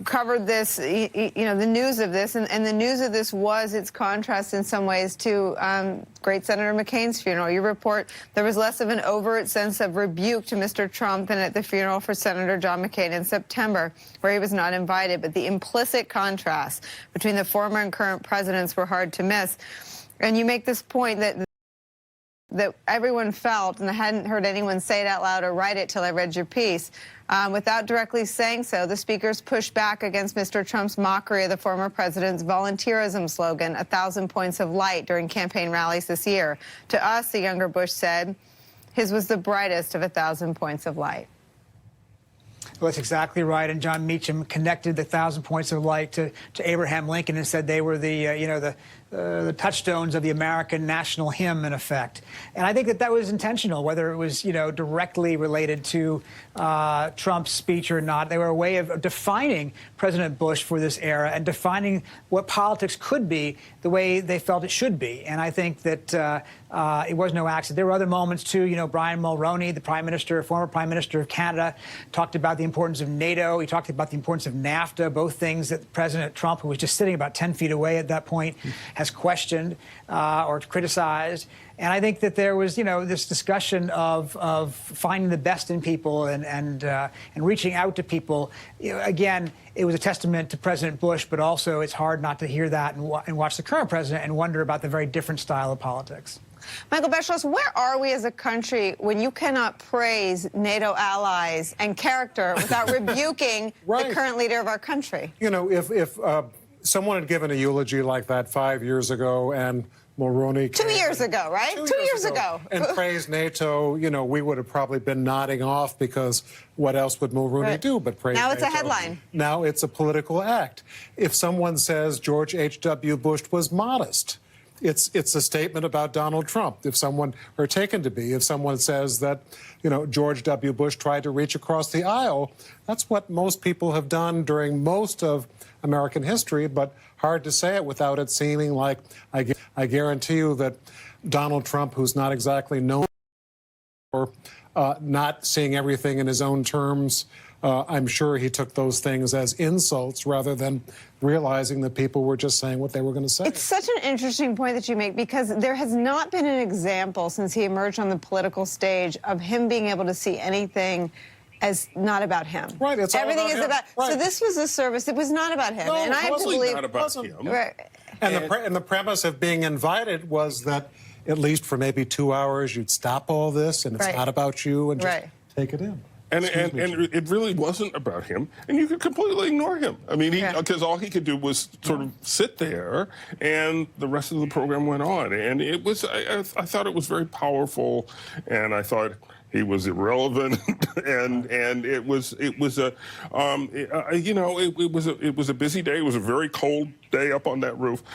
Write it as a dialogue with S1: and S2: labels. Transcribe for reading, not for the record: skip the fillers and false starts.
S1: covered this, you know, the news of this, and the news of this was its contrast in some ways to great Senator McCain's funeral. You report there was less of an overt sense of rebuke to Mr. Trump than at the funeral for Senator John McCain in September, where he was not invited. But the implicit contrast between the former and current presidents were hard to miss. And you make this point that everyone felt, and I hadn't heard anyone say it out loud or write it till I read your piece, without directly saying so, the speakers pushed back against Mr. Trump's mockery of the former president's volunteerism slogan, 1,000 points of light, during campaign rallies this year. To us, the younger Bush said, his was the brightest of 1,000 points of light.
S2: Well, that's exactly right. And John Meacham connected the 1,000 points of light to Abraham Lincoln and said they were the touchstones of the American national hymn, in effect. And I think that was intentional, whether it was, directly related to Trump's speech or not. They were a way of defining President Bush for this era and defining what politics could be the way they felt it should be. And I think that it was no accident. There were other moments, too. Brian Mulroney, the former Prime Minister of Canada, talked about the importance of NATO. He talked about the importance of NAFTA, both things that President Trump, who was just sitting about 10 feet away at that point, has questioned or criticized. And I think that there was, this discussion of finding the best in people and reaching out to people. Again, it was a testament to President Bush, but also it's hard not to hear that and watch the current president and wonder about the very different style of politics.
S1: Michael Beschloss, where are we as a country when you cannot praise NATO allies and character without rebuking the current leader of our country?
S3: If someone had given a eulogy like that 5 years ago and Mulroney
S1: 2 years ago, right? 2 years ago.
S3: And praised NATO, we would have probably been nodding off, because what else would Mulroney do but praise NATO?
S1: Now it's a headline.
S3: Now it's a political act. If someone says George H.W. Bush was modest, it's a statement about Donald Trump. If someone says that, George W. Bush tried to reach across the aisle, that's what most people have done during most of American history, but hard to say it without it seeming like, I guarantee you that Donald Trump, who's not exactly known for not seeing everything in his own terms, I'm sure he took those things as insults rather than realizing that people were just saying what they were going to say.
S1: It's such an interesting point that you make, because there has not been an example since he emerged on the political stage of him being able to see anything as not about him.
S3: Right, it's
S1: everything
S3: all about
S1: is
S3: him.
S1: about.
S3: Right.
S1: So this was a service. It was not about him,
S3: No,
S1: and I have to believe
S4: not about him.
S1: Right.
S3: And the premise of being invited was that at least for maybe 2 hours you'd stop all this, and it's not about you, and just take it in.
S4: And it really wasn't about him, and you could completely ignore him. I mean, because all he could do was sort of sit there, and the rest of the program went on. And it was, I thought it was very powerful, and I thought he was irrelevant, and it was a busy day. It was a very cold day up on that roof,